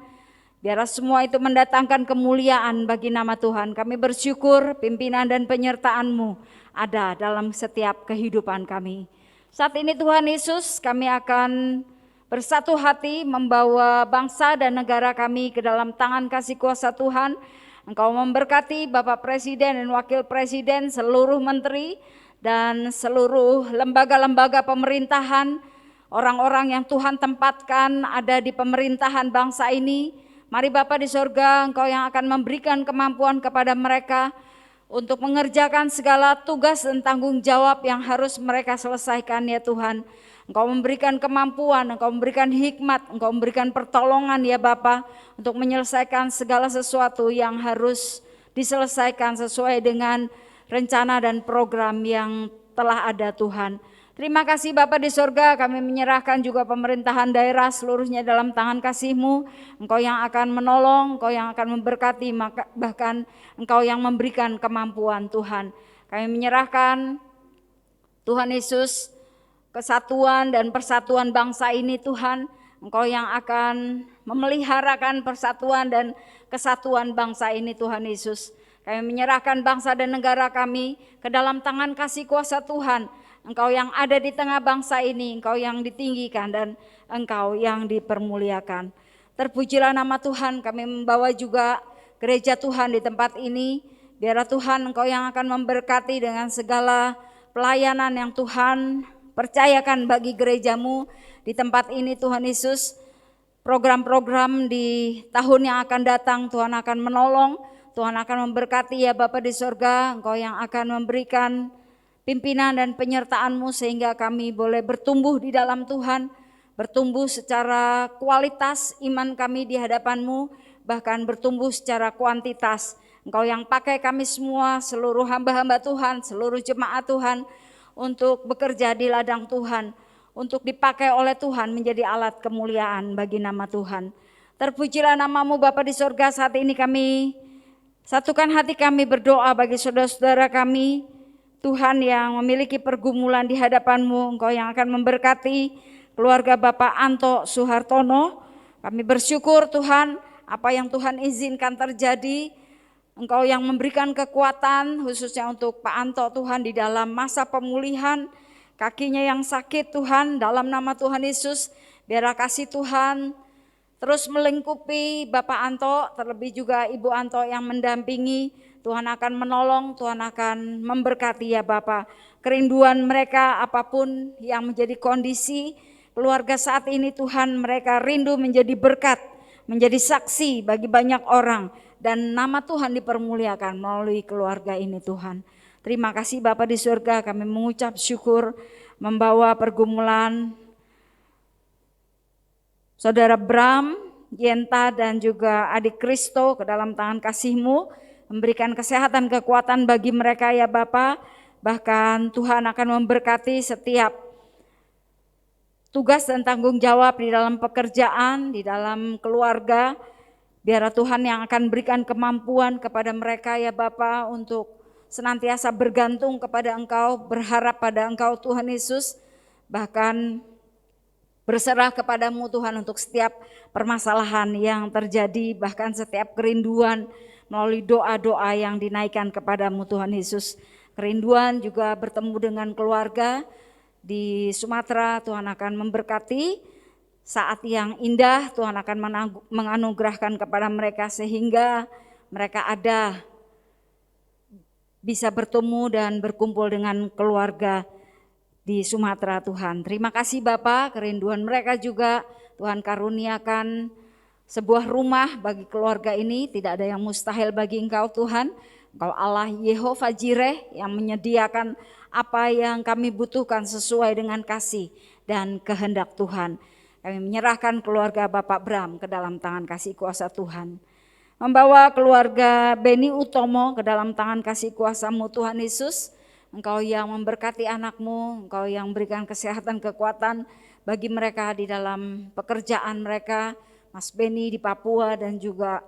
Speaker 3: Biar semua itu mendatangkan kemuliaan bagi nama Tuhan. Kami bersyukur pimpinan dan penyertaan-Mu ada dalam setiap kehidupan kami. Saat ini Tuhan Yesus, kami akan bersatu hati membawa bangsa dan negara kami ke dalam tangan kasih kuasa Tuhan. Engkau memberkati Bapak Presiden dan Wakil Presiden, seluruh menteri dan seluruh lembaga-lembaga pemerintahan, orang-orang yang Tuhan tempatkan ada di pemerintahan bangsa ini. Mari Bapa di sorga, Engkau yang akan memberikan kemampuan kepada mereka untuk mengerjakan segala tugas dan tanggung jawab yang harus mereka selesaikan ya Tuhan. Engkau memberikan kemampuan, Engkau memberikan hikmat, Engkau memberikan pertolongan ya Bapa untuk menyelesaikan segala sesuatu yang harus diselesaikan sesuai dengan rencana dan program yang telah ada Tuhan. Terima kasih Bapa di sorga, kami menyerahkan juga pemerintahan daerah seluruhnya dalam tangan kasih-Mu. Engkau yang akan menolong, Engkau yang akan memberkati, bahkan Engkau yang memberikan kemampuan Tuhan. Kami menyerahkan Tuhan Yesus, kesatuan dan persatuan bangsa ini Tuhan. Engkau yang akan memeliharakan persatuan dan kesatuan bangsa ini Tuhan Yesus. Kami menyerahkan bangsa dan negara kami ke dalam tangan kasih kuasa Tuhan. Engkau yang ada di tengah bangsa ini, Engkau yang ditinggikan dan Engkau yang dipermuliakan. Terpujilah nama Tuhan, kami membawa juga gereja Tuhan di tempat ini. Biarlah Tuhan Engkau yang akan memberkati dengan segala pelayanan yang Tuhan percayakan bagi gereja-Mu di tempat ini Tuhan Yesus. Program-program di tahun yang akan datang Tuhan akan menolong, Tuhan akan memberkati ya Bapa di sorga. Engkau yang akan memberikan pimpinan dan penyertaan-Mu sehingga kami boleh bertumbuh di dalam Tuhan, bertumbuh secara kualitas iman kami di hadapan-Mu, bahkan bertumbuh secara kuantitas. Engkau yang pakai kami semua, seluruh hamba-hamba Tuhan, seluruh jemaat Tuhan untuk bekerja di ladang Tuhan, untuk dipakai oleh Tuhan menjadi alat kemuliaan bagi nama Tuhan. Terpujilah nama-Mu Bapa di sorga. Saat ini kami satukan hati kami berdoa bagi saudara-saudara kami, Tuhan yang memiliki pergumulan di hadapan-Mu. Engkau yang akan memberkati keluarga Bapak Anto Suhartono. Kami bersyukur Tuhan, apa yang Tuhan izinkan terjadi, Engkau yang memberikan kekuatan khususnya untuk Pak Anto Tuhan di dalam masa pemulihan kakinya yang sakit Tuhan, dalam nama Tuhan Yesus. Biarlah kasih Tuhan terus melingkupi Bapak Anto, terlebih juga Ibu Anto yang mendampingi. Tuhan akan menolong, Tuhan akan memberkati ya Bapak. Kerinduan mereka apapun yang menjadi kondisi keluarga saat ini Tuhan, mereka rindu menjadi berkat, menjadi saksi bagi banyak orang. Dan nama Tuhan dipermuliakan melalui keluarga ini Tuhan. Terima kasih Bapa di surga, kami mengucap syukur membawa pergumulan Saudara Bram, Yenta dan juga adik Kristo ke dalam tangan kasih-Mu. Memberikan kesehatan, kekuatan bagi mereka ya Bapa. Bahkan Tuhan akan memberkati setiap tugas dan tanggung jawab di dalam pekerjaan, di dalam keluarga. Biarlah Tuhan yang akan berikan kemampuan kepada mereka ya Bapa untuk senantiasa bergantung kepada Engkau, berharap pada Engkau Tuhan Yesus. Bahkan berserah kepadamu Tuhan untuk setiap permasalahan yang terjadi, bahkan setiap kerinduan melalui doa-doa yang dinaikkan kepadamu Tuhan Yesus. Kerinduan juga bertemu dengan keluarga di Sumatera, Tuhan akan memberkati saat yang indah, Tuhan akan menganugerahkan kepada mereka sehingga mereka ada bisa bertemu dan berkumpul dengan keluarga di Sumatera Tuhan. Terima kasih Bapa, kerinduan mereka juga Tuhan karuniakan sebuah rumah bagi keluarga ini. Tidak ada yang mustahil bagi Engkau Tuhan. Engkau Allah Yehova Jireh yang menyediakan apa yang kami butuhkan sesuai dengan kasih dan kehendak Tuhan. Kami menyerahkan keluarga Bapak Bram ke dalam tangan kasih kuasa Tuhan. Membawa keluarga Beni Utomo ke dalam tangan kasih kuasa-Mu Tuhan Yesus. Engkau yang memberkati anak-Mu, Engkau yang berikan kesehatan, kekuatan bagi mereka di dalam pekerjaan mereka. Mas Beni di Papua dan juga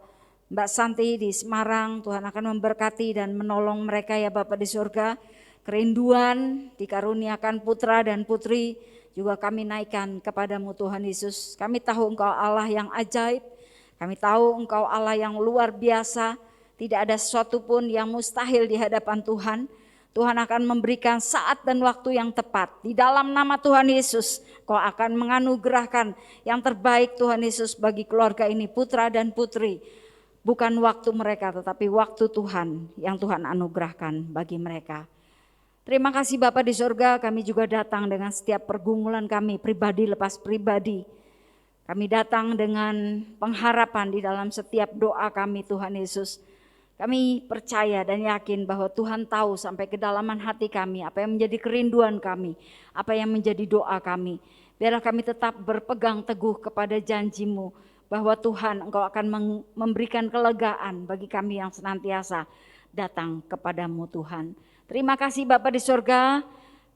Speaker 3: Mbak Santi di Semarang, Tuhan akan memberkati dan menolong mereka ya Bapa di surga. Kerinduan dikaruniakan putra dan putri juga kami naikkan kepadamu Tuhan Yesus. Kami tahu Engkau Allah yang ajaib, kami tahu Engkau Allah yang luar biasa, tidak ada sesuatu pun yang mustahil di hadapan Tuhan. Tuhan akan memberikan saat dan waktu yang tepat. Di dalam nama Tuhan Yesus, Kau akan menganugerahkan yang terbaik Tuhan Yesus bagi keluarga ini, putra dan putri. Bukan waktu mereka, tetapi waktu Tuhan yang Tuhan anugerahkan bagi mereka. Terima kasih Bapa di surga, kami juga datang dengan setiap pergumulan kami, pribadi lepas pribadi. Kami datang dengan pengharapan di dalam setiap doa kami Tuhan Yesus. Kami percaya dan yakin bahwa Tuhan tahu sampai kedalaman hati kami, apa yang menjadi kerinduan kami, apa yang menjadi doa kami. Biarlah kami tetap berpegang teguh kepada janji-Mu, bahwa Tuhan Engkau akan memberikan kelegaan bagi kami yang senantiasa datang kepadamu Tuhan. Terima kasih Bapa di surga,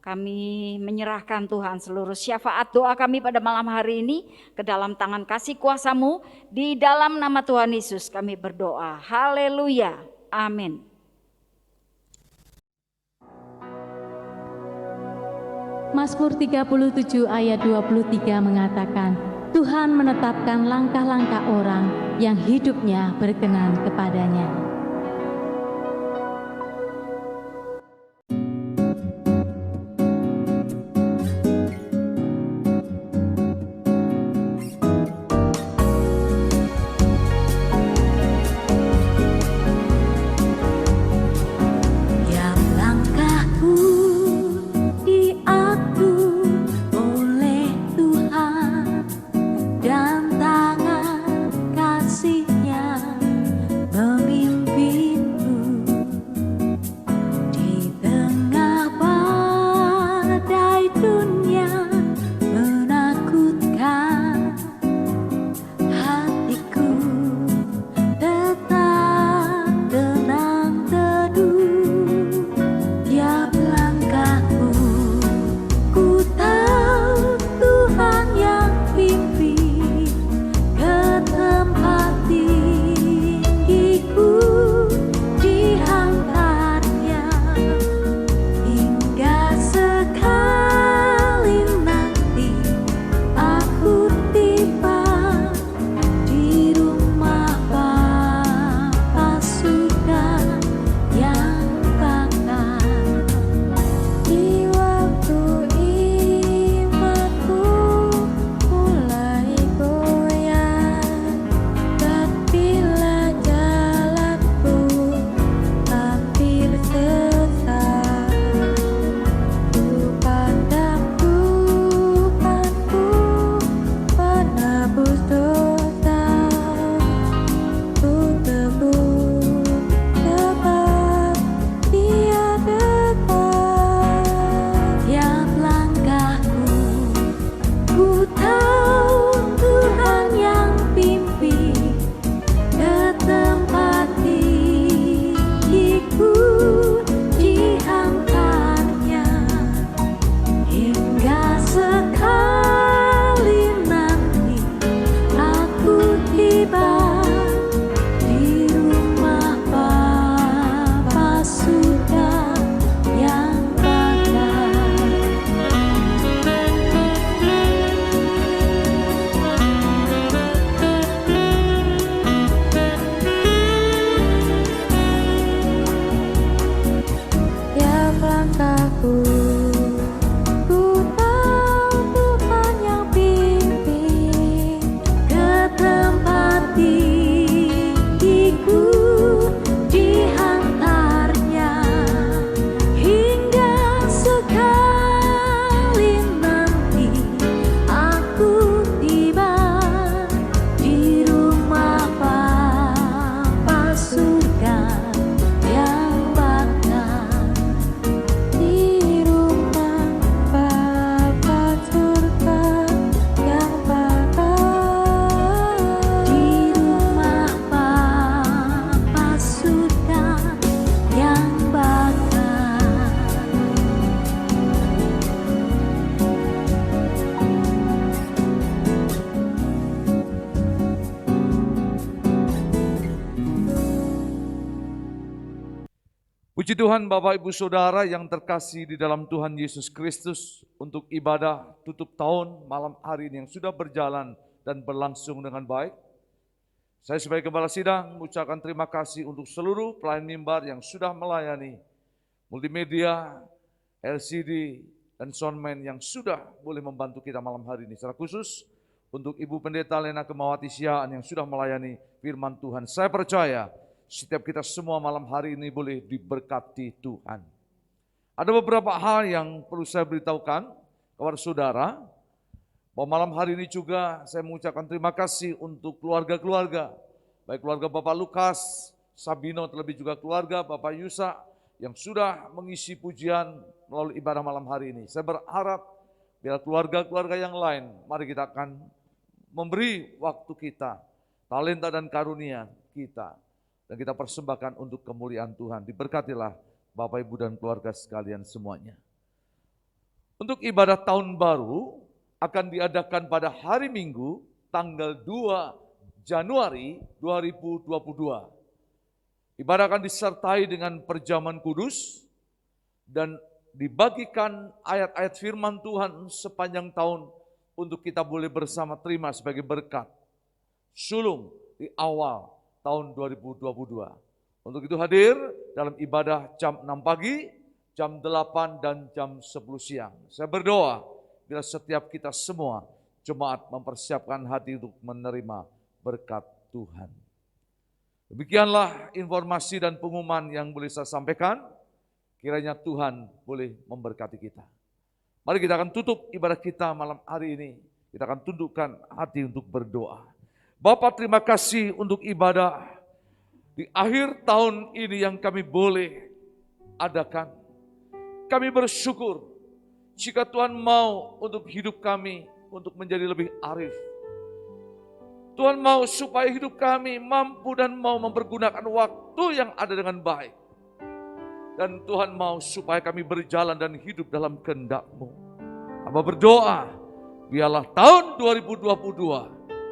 Speaker 3: Kami menyerahkan Tuhan seluruh syafaat doa kami pada malam hari ini ke dalam tangan kasih kuasa-Mu. Di dalam nama Tuhan Yesus kami berdoa. Haleluya. Amin.
Speaker 1: Mazmur 37 ayat 23 mengatakan, Tuhan menetapkan langkah-langkah orang yang hidupnya berkenan kepadanya.
Speaker 2: Puji Tuhan Bapak Ibu Saudara yang terkasih di dalam Tuhan Yesus Kristus, untuk ibadah tutup tahun malam hari ini yang sudah berjalan dan berlangsung dengan baik. Saya sebagai Gembala Sidang mengucapkan terima kasih untuk seluruh pelayan mimbar yang sudah melayani, multimedia, LCD, dan soundman yang sudah boleh membantu kita malam hari ini. Secara khusus untuk Ibu Pendeta Lena Kemawati Siaan yang sudah melayani firman Tuhan. Saya percaya setiap kita semua malam hari ini boleh diberkati Tuhan. Ada beberapa hal yang perlu saya beritahukan kepada saudara, bahwa malam hari ini juga saya mengucapkan terima kasih untuk keluarga-keluarga, baik keluarga Bapak Lukas, Sabino, terlebih juga keluarga Bapak Yusa yang sudah mengisi pujian melalui ibadah malam hari ini. Saya berharap biar keluarga-keluarga yang lain, mari kita akan memberi waktu kita, talenta dan karunia kita, dan kita persembahkan untuk kemuliaan Tuhan. Diberkatilah Bapak Ibu dan keluarga sekalian semuanya. Untuk ibadah tahun baru akan diadakan pada hari Minggu tanggal 2 Januari 2022. Ibadah akan disertai dengan perjamuan kudus dan dibagikan ayat-ayat firman Tuhan sepanjang tahun untuk kita boleh bersama terima sebagai berkat sulung di awal tahun 2022. Untuk itu hadir dalam ibadah jam 6 pagi, jam 8 dan jam 10 siang. Saya berdoa bila setiap kita semua jemaat mempersiapkan hati untuk menerima berkat Tuhan. Demikianlah informasi dan pengumuman yang boleh saya sampaikan. Kiranya Tuhan boleh memberkati kita. Mari kita akan tutup ibadah kita malam hari ini. Kita akan tundukkan hati untuk berdoa. Bapa, terima kasih untuk ibadah di akhir tahun ini yang kami boleh adakan. Kami bersyukur jika Tuhan mau untuk hidup kami untuk menjadi lebih arif. Tuhan mau supaya hidup kami mampu dan mau mempergunakan waktu yang ada dengan baik. Dan Tuhan mau supaya kami berjalan dan hidup dalam kehendak-Mu. Hamba berdoa, biarlah tahun 2022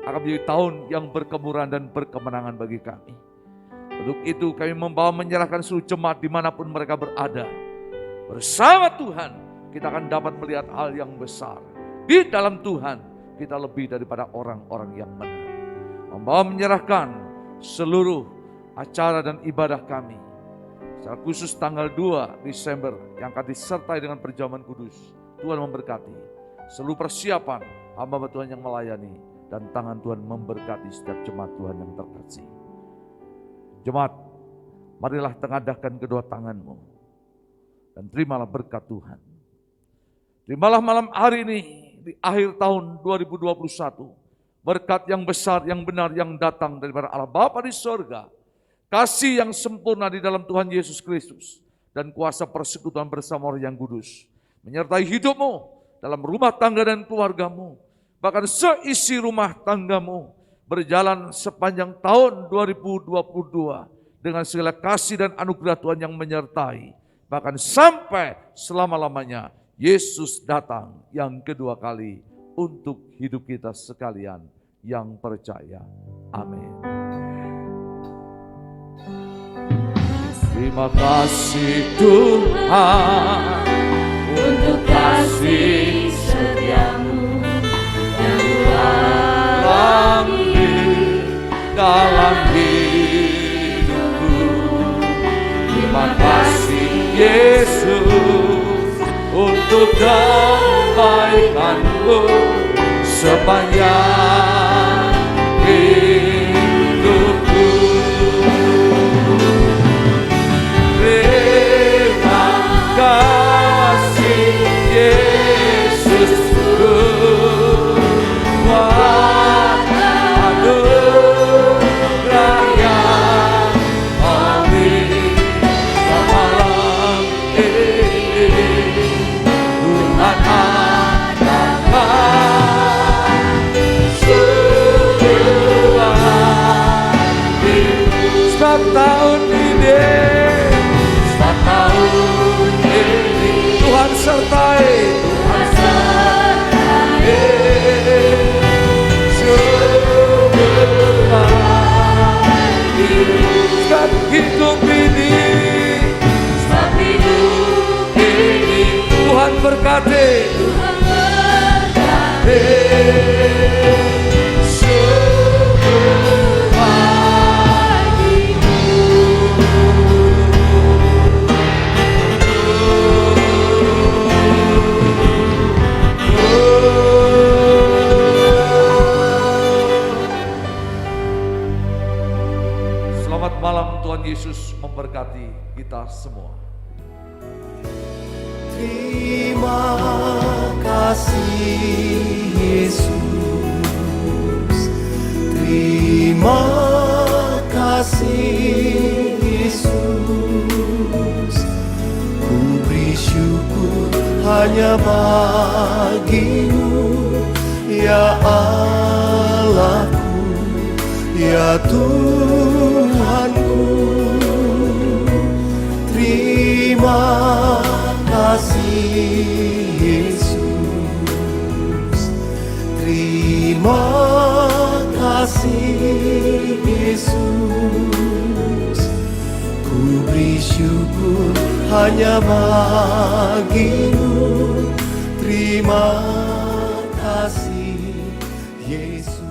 Speaker 2: akan menjadi tahun yang berkemuran dan berkemenangan bagi kami. Untuk itu kami membawa menyerahkan seluruh jemaat dimanapun mereka berada. Bersama Tuhan kita akan dapat melihat hal yang besar. Di dalam Tuhan kita lebih daripada orang-orang yang benar. Membawa menyerahkan seluruh acara dan ibadah kami. Secara khusus tanggal 2 Desember yang akan disertai dengan perjamuan kudus. Tuhan memberkati seluruh persiapan hamba Tuhan yang melayani. Dan tangan Tuhan memberkati setiap jemaat Tuhan yang terkasih. Jemaat, marilah tengadahkan kedua tanganmu. Dan terimalah berkat Tuhan. Terimalah malam hari ini di akhir tahun 2021. Berkat yang besar, yang benar, yang datang daripada Allah Bapa di sorga. Kasih yang sempurna di dalam Tuhan Yesus Kristus. Dan kuasa persekutuan bersama Roh yang kudus. Menyertai hidupmu dalam rumah tangga dan keluargamu. Bahkan seisi rumah tanggamu. Berjalan sepanjang tahun 2022. Dengan segala kasih dan anugerah Tuhan yang menyertai. Bahkan sampai selama-lamanya Yesus datang yang kedua kali. Untuk hidup kita sekalian yang percaya. Amin. Terima kasih Tuhan untuk kasih setiamu yang alami dalam hidupku. Terima kasih Yesus untuk kebaikanmu sepanjang hidupku. Terima kasih Yesusku, buat anugerah yang amin semalam ini. Tuhan adakan sebuah hidup sebab tahun ini Tuhan sertai sebab hidup ini Tuhan berkati Selamat malam, Tuhan Yesus memberkati kita semua.
Speaker 4: Terima kasih Yesus, terima kasih Yesus. Ku beri syukur hanya bagimu, ya Allahku, ya Tuhanku. Terima kasih Yesus. syukur hanya bagimu. Terima kasih Yesus.